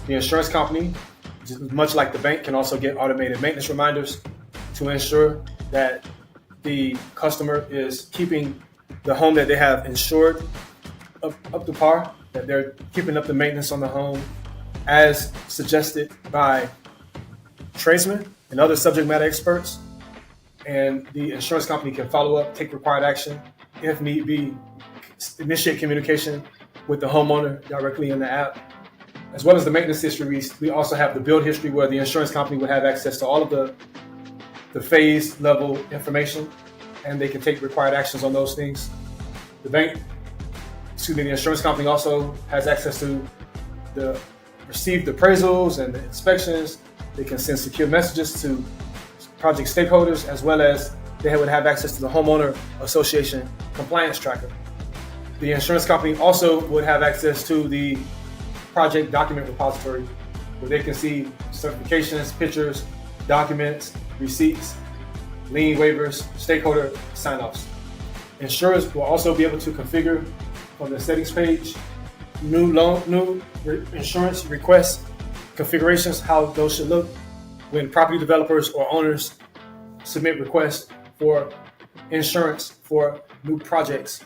The insurance company, just much like the bank, can also get automated maintenance reminders to ensure that the customer is keeping the home that they have insured up to par, that they're keeping up the maintenance on the home as suggested by tradesmen and other subject matter experts. And the insurance company can follow up, take required action, if need be, initiate communication with the homeowner directly in the app. As well as the maintenance history, we also have the build history where the insurance company would have access to all of the phase level information, and they can take required actions on those things. The insurance company also has access to the received appraisals and the inspections. They can send secure messages to project stakeholders, as well as they would have access to the homeowner association compliance tracker. The insurance company also would have access to the project document repository, where they can see certifications, pictures, documents, receipts, lien waivers, stakeholder sign-offs. Insurers will also be able to configure on the settings page new insurance request configurations, how those should look when property developers or owners submit requests for insurance for new projects